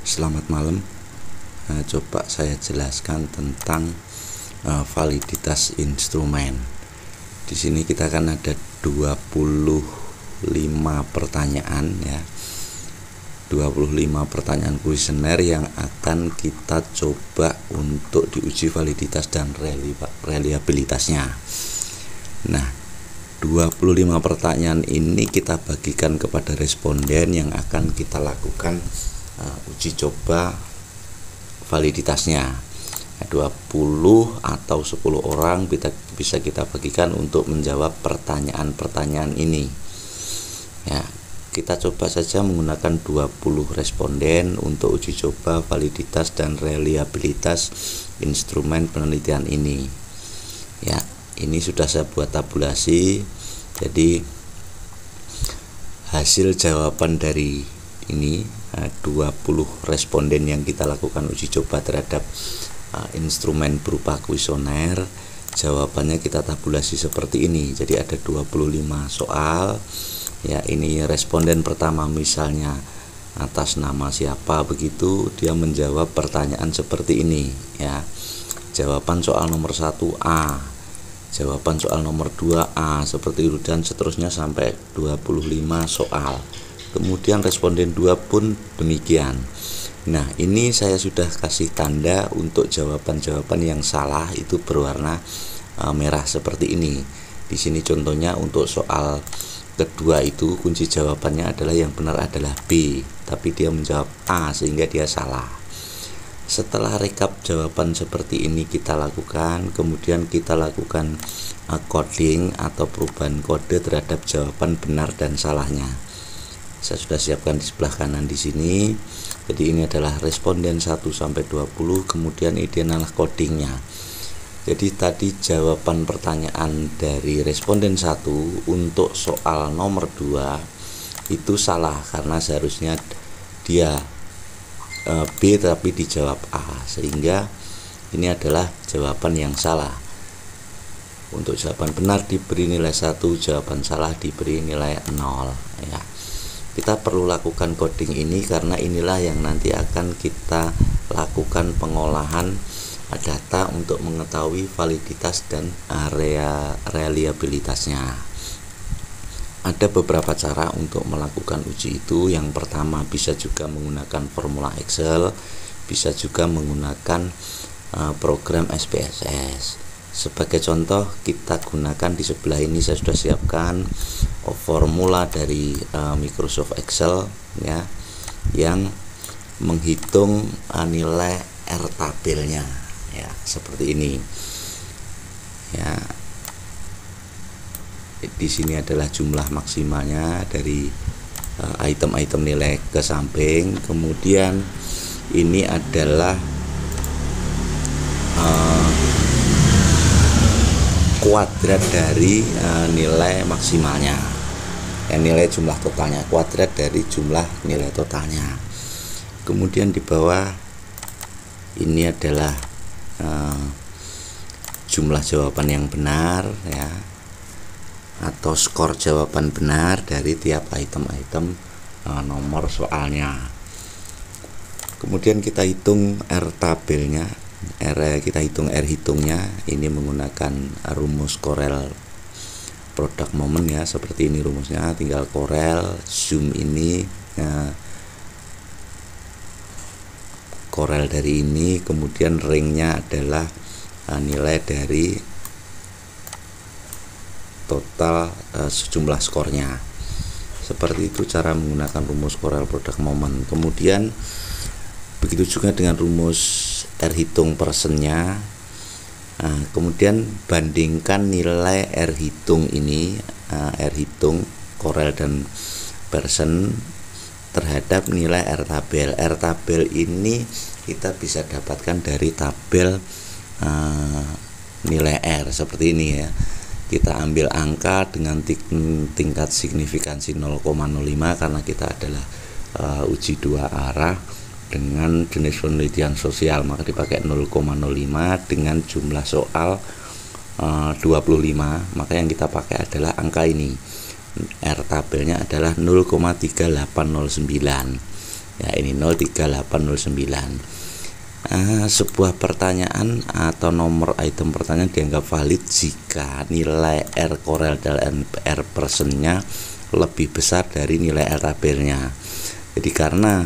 Selamat malam. Coba saya jelaskan tentang validitas instrumen. Di sini kita kan ada 25 pertanyaan ya. 25 pertanyaan kuesioner yang akan kita coba untuk diuji validitas dan reliabilitasnya. Nah, 25 pertanyaan ini kita bagikan kepada responden yang akan kita lakukan uji coba validitasnya. 20 atau 10 orang bisa kita bagikan untuk menjawab pertanyaan-pertanyaan ini. Ya, kita coba saja menggunakan 20 responden untuk uji coba validitas dan reliabilitas instrumen penelitian ini. Ya, ini sudah saya buat tabulasi. Jadi hasil jawaban dari ini 20 responden yang kita lakukan uji coba terhadap instrumen berupa kuesioner, jawabannya kita tabulasi seperti ini. Jadi ada 25 soal. Ya, ini responden pertama misalnya atas nama siapa begitu, dia menjawab pertanyaan seperti ini ya. Jawaban soal nomor 1A, jawaban soal nomor 2A, seperti itu dan seterusnya sampai 25 soal. Kemudian responden 2 pun demikian. Nah, ini saya sudah kasih tanda untuk jawaban-jawaban yang salah itu berwarna merah seperti ini. Di sini contohnya untuk soal kedua itu kunci jawabannya adalah yang benar adalah B, tapi dia menjawab A sehingga dia salah. Setelah rekap jawaban seperti ini kita lakukan, kemudian kita lakukan coding atau perubahan kode terhadap jawaban benar dan salahnya. Saya sudah siapkan di sebelah kanan di sini. Jadi ini adalah responden 1 sampai 20, kemudian ini adalah codingnya. Jadi tadi jawaban pertanyaan dari responden 1 untuk soal nomor 2 itu salah karena seharusnya dia B tapi dijawab A, sehingga ini adalah jawaban yang salah. Untuk jawaban benar diberi nilai 1, jawaban salah diberi nilai 0 ya. Kita perlu lakukan coding ini karena inilah yang nanti akan kita lakukan pengolahan data untuk mengetahui validitas dan reliabilitasnya. Ada beberapa cara untuk melakukan uji itu. Yang pertama, bisa juga menggunakan formula Excel, bisa juga menggunakan program SPSS. Sebagai contoh, kita gunakan di sebelah ini saya sudah siapkan formula dari Microsoft Excel ya, yang menghitung nilai R tabelnya ya, seperti ini. Ya. Di sini adalah jumlah maksimalnya dari item-item nilai ke samping. Kemudian ini adalah kuadrat dari nilai maksimalnya, nilai jumlah totalnya, kuadrat dari jumlah nilai totalnya. Kemudian di bawah ini adalah jumlah jawaban yang benar ya, atau skor jawaban benar dari tiap item-item nomor soalnya. Kemudian kita hitung R tabelnya, kita hitung R hitungnya. Ini menggunakan rumus Corel product moment ya, seperti ini rumusnya. Tinggal Corel zoom ini Corel dari ini, kemudian ringnya adalah nilai dari total sejumlah skornya. Seperti itu cara menggunakan rumus Corel product moment. Kemudian begitu juga dengan rumus R hitung persennya. Kemudian bandingkan nilai R hitung ini, R hitung Corel dan persen terhadap nilai R tabel. R tabel ini kita bisa dapatkan dari tabel nilai R seperti ini ya. Kita ambil angka dengan tingkat signifikansi 0,05 karena kita adalah uji dua arah dengan jenis penelitian sosial, maka dipakai 0,05 dengan jumlah soal 25, maka yang kita pakai adalah angka ini. R tabelnya adalah 0,3809. Ya, ini 03809. Sebuah pertanyaan atau nomor item pertanyaan dianggap valid jika nilai R Corel dan R persennya lebih besar dari nilai R tabelnya. Jadi karena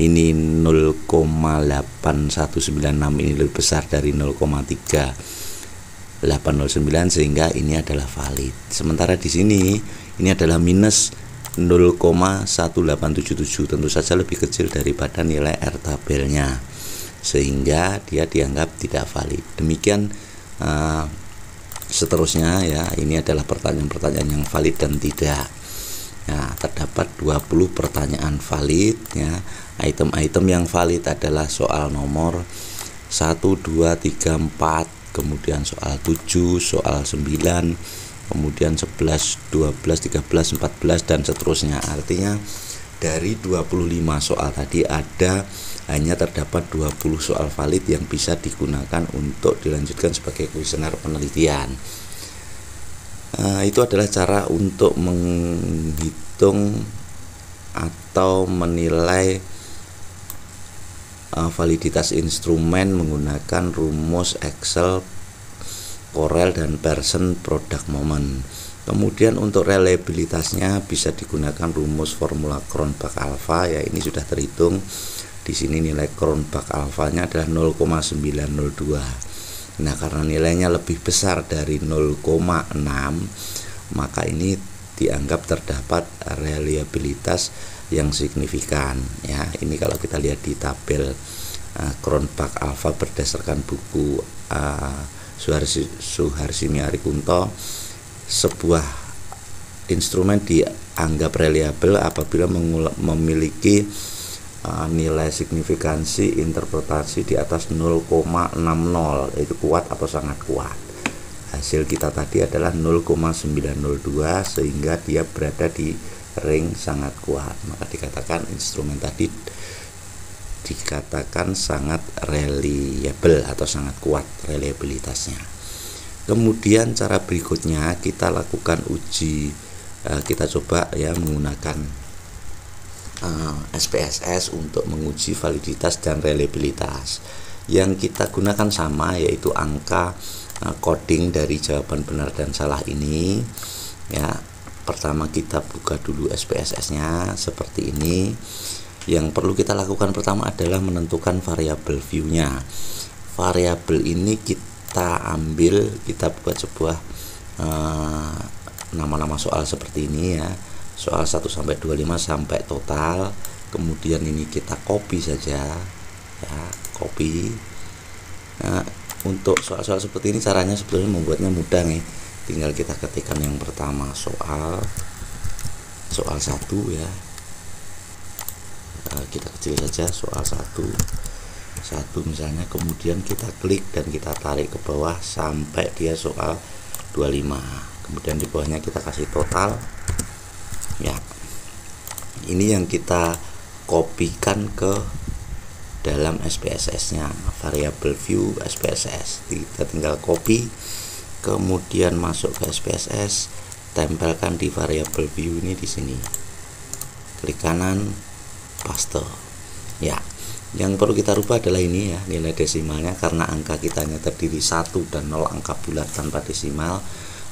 ini 0,8196 ini lebih besar dari 0,3809 sehingga ini adalah valid. Sementara di sini ini adalah minus 0,1877, tentu saja lebih kecil daripada nilai R tabelnya, sehingga dia dianggap tidak valid. Demikian seterusnya ya. Ini adalah pertanyaan-pertanyaan yang valid dan tidak. Nah, terdapat 20 pertanyaan valid ya. Item-item yang valid adalah soal nomor 1, 2, 3, 4, kemudian soal 7, soal 9, kemudian 11, 12, 13, 14 dan seterusnya. Artinya dari 25 soal tadi hanya terdapat 20 soal valid yang bisa digunakan untuk dilanjutkan sebagai kuesioner penelitian. Itu adalah cara untuk menghitung atau menilai validitas instrumen menggunakan rumus Excel, Corel dan Pearson product moment. Kemudian untuk reliabilitasnya bisa digunakan rumus formula Cronbach alpha ya. Ini sudah terhitung. Di sini nilai Cronbach alfanya adalah 0,902. Nah, karena nilainya lebih besar dari 0,6, maka ini dianggap terdapat reliabilitas yang signifikan ya. Ini kalau kita lihat di tabel Cronbach alpha berdasarkan buku Suharsini Arikunto, sebuah instrumen dianggap reliable apabila memiliki nilai signifikansi interpretasi di atas 0,60, itu kuat atau sangat kuat. Hasil kita tadi adalah 0,902 sehingga dia berada di ring sangat kuat, maka dikatakan instrumen tadi dikatakan sangat reliable atau sangat kuat reliabilitasnya. Kemudian cara berikutnya kita lakukan uji, kita coba ya menggunakan SPSS untuk menguji validitas dan reliabilitas. Yang kita gunakan sama, yaitu angka coding dari jawaban benar dan salah ini ya. Pertama kita buka dulu SPSS-nya seperti ini. Yang perlu kita lakukan pertama adalah menentukan variabel view-nya. Variabel ini kita ambil, kita buat sebuah nama-nama soal seperti ini ya. Soal 1 sampai 25 sampai total. Kemudian ini kita copy saja ya, copy. Nah, untuk soal-soal seperti ini caranya sebetulnya membuatnya mudah nih. Tinggal kita ketikkan yang pertama soal 1 ya. Kita kecil saja soal 1 misalnya, kemudian kita klik dan kita tarik ke bawah sampai dia soal 25. Kemudian di bawahnya kita kasih total ya. Ini yang kita kopikan ke dalam SPSS-nya, variable view SPSS. Kita tinggal copy, kemudian masuk ke SPSS, tempelkan di variable view ini di sini. Klik kanan, paste. Ya, yang perlu kita rubah adalah ini ya, nilai desimalnya. Karena angka kita hanya terdiri 1 dan 0 angka bulat tanpa desimal,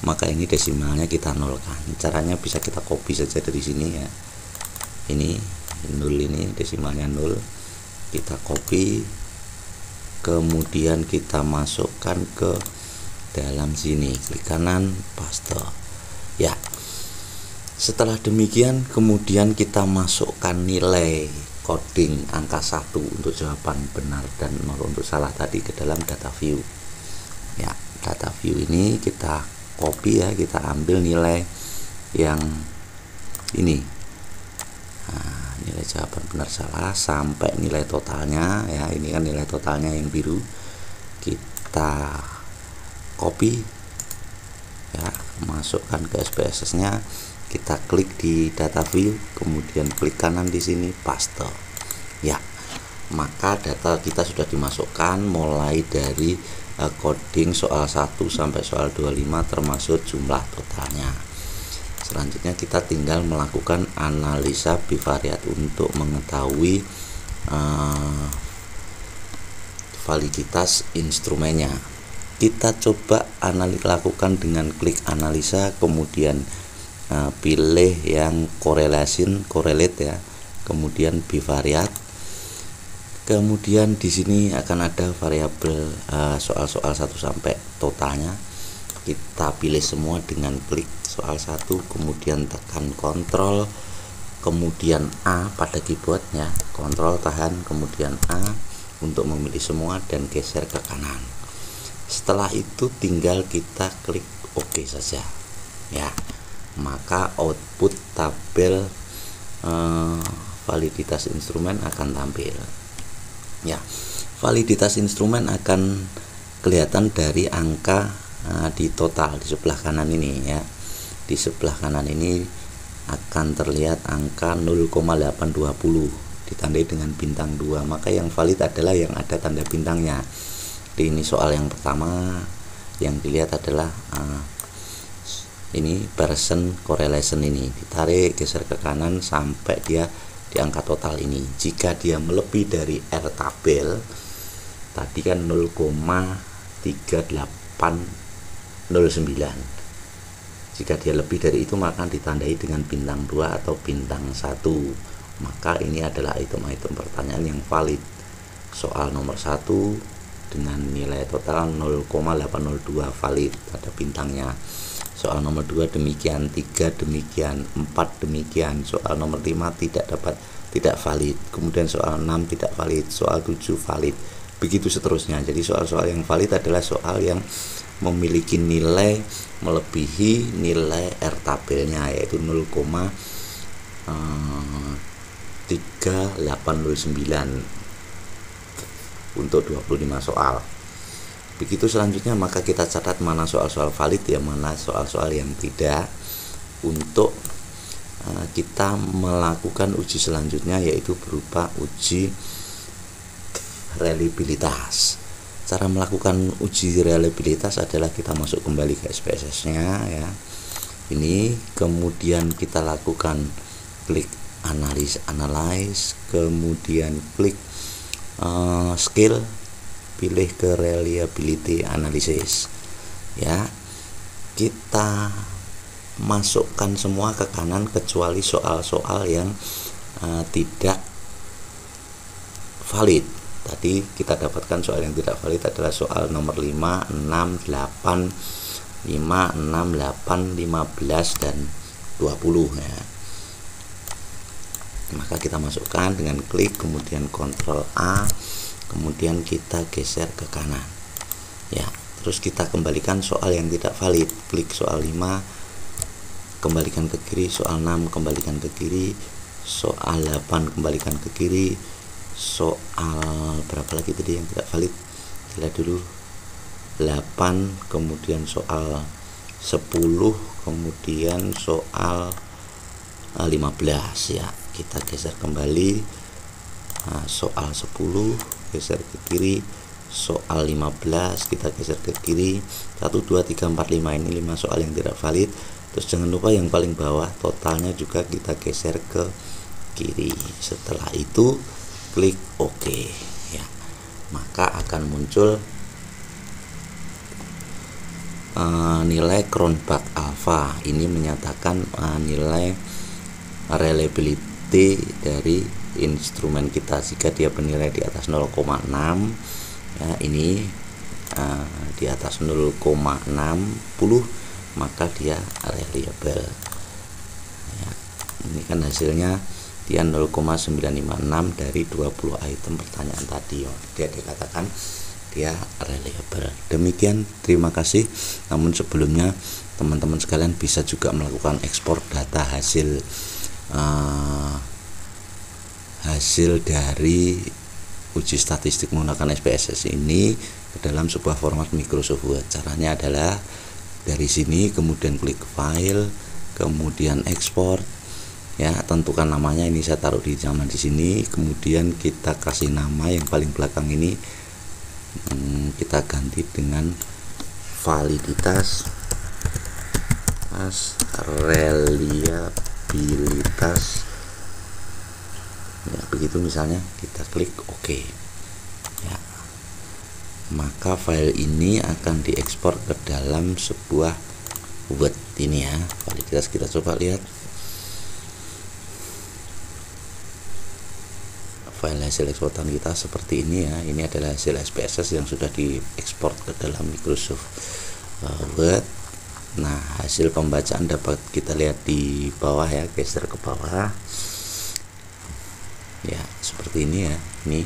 maka ini desimalnya kita nolkan. Caranya bisa kita copy saja dari sini ya. Ini 0, ini desimalnya 0. Kita copy, kemudian kita masukkan ke dalam sini, klik kanan, paste. Ya. Setelah demikian kemudian kita masukkan nilai coding angka 1 untuk jawaban benar dan 0 untuk salah tadi ke dalam data view. Ya, data view ini kita copy ya, kita ambil nilai yang ini. Nah, nilai jawaban benar salah sampai nilai totalnya ya. Ini kan nilai totalnya yang biru. Kita copy ya, masukkan ke SPSS-nya. Kita klik di data view, kemudian klik kanan di sini, paste. Ya, maka data kita sudah dimasukkan mulai dari coding soal 1 sampai soal 25 termasuk jumlah totalnya. Selanjutnya kita tinggal melakukan analisa bivariat untuk mengetahui validitas instrumennya. Kita coba lakukan dengan klik analisa, kemudian pilih yang correlate ya, kemudian bivariat. Kemudian di sini akan ada variabel soal-soal 1 sampai totalnya. Kita pilih semua dengan klik soal 1, kemudian tekan kontrol, kemudian A pada keyboardnya, kontrol tahan, kemudian A untuk memilih semua dan geser ke kanan. Setelah itu tinggal kita klik OK saja ya, maka output tabel validitas instrumen akan tampil ya. Validitas instrumen akan kelihatan dari angka di total di sebelah kanan ini ya. Di sebelah kanan ini akan terlihat angka 0,820 ditandai dengan bintang 2, maka yang valid adalah yang ada tanda bintangnya. Di ini soal yang pertama yang dilihat adalah ini percent correlation, ini ditarik geser ke kanan sampai dia di angka total ini. Jika dia melebihi dari R tabel tadi kan 0,3809, jika dia lebih dari itu maka ditandai dengan bintang 2 atau bintang 1, maka ini adalah item-item pertanyaan yang valid. Soal nomor 1 dengan nilai total 0,802 valid, ada bintangnya. Soal nomor 2 demikian, 3 demikian, 4 demikian. Soal nomor 5 tidak valid. Kemudian soal 6 tidak valid, soal 7 valid. Begitu seterusnya. Jadi soal-soal yang valid adalah soal yang memiliki nilai melebihi nilai R tabelnya, yaitu 0,3809 untuk 25 soal. Begitu selanjutnya, maka kita catat mana soal-soal valid ya, mana soal-soal yang tidak, untuk kita melakukan uji selanjutnya, yaitu berupa uji reliabilitas. Cara melakukan uji reliabilitas adalah kita masuk kembali ke SPSS-nya ya. Ini kemudian kita lakukan klik analyze, kemudian klik skill, pilih ke reliability analysis ya. Kita masukkan semua ke kanan kecuali soal-soal yang tidak valid. Tadi kita dapatkan soal yang tidak valid adalah soal nomor 5, 6, 8, 5, 6, 8, 15 dan 20 ya. Maka kita masukkan dengan klik, kemudian kontrol A, kemudian kita geser ke kanan ya. Terus kita kembalikan soal yang tidak valid, klik soal 5, kembalikan ke kiri, soal 6 kembalikan ke kiri, soal 8 kembalikan ke kiri, soal berapa lagi tadi yang tidak valid, lihat dulu, 8, kemudian soal 10, kemudian soal 15 ya. Kita geser kembali, soal 10 geser ke kiri, soal 15 kita geser ke kiri, 1, 2, 3, 4, 5, ini 5 soal yang tidak valid. Terus jangan lupa yang paling bawah totalnya juga kita geser ke kiri. Setelah itu klik OK ya, maka akan muncul nilai Cronbach alpha. Ini menyatakan nilai reliability dari instrumen kita. Jika dia bernilai di atas 0,6 ya, ini di atas 0,60 maka dia reliable ya. Ini kan hasilnya dia 0,956 dari 20 item pertanyaan tadi ya. Dia dikatakan dia reliable. Demikian, terima kasih. Namun sebelumnya teman-teman sekalian bisa juga melakukan ekspor data hasil dari uji statistik menggunakan SPSS ini ke dalam sebuah format Microsoft Word. Caranya adalah dari sini, kemudian klik file, kemudian ekspor ya, tentukan namanya. Ini saya taruh di zaman di sini, kemudian kita kasih nama yang paling belakang ini kita ganti dengan validitas reliabilitas ya, begitu misalnya kita klik OK ya, maka file ini akan diekspor ke dalam sebuah Word ini ya. Validitas kita coba lihat, file hasil eksportan kita seperti ini ya. Ini adalah hasil SPSS yang sudah diekspor ke dalam Microsoft Word. Nah, hasil pembacaan dapat kita lihat di bawah ya, geser ke bawah ya, seperti ini ya. Ini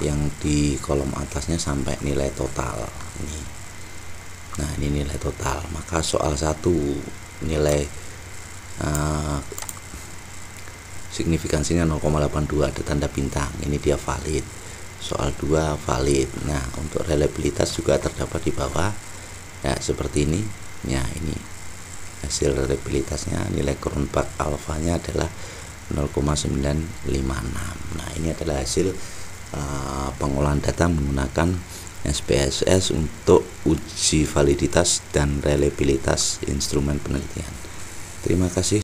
yang di kolom atasnya sampai nilai total ini. Nah, ini nilai total. Maka soal 1 nilai signifikansinya 0,82 ada tanda bintang, ini dia valid. Soal 2 valid. Nah, untuk reliabilitas juga terdapat di bawah ya, seperti ini ya. Ini hasil reliabilitasnya, nilai Cronbach alfanya adalah 0,956. Nah, ini adalah hasil pengolahan data menggunakan SPSS untuk uji validitas dan reliabilitas instrumen penelitian. Terima kasih.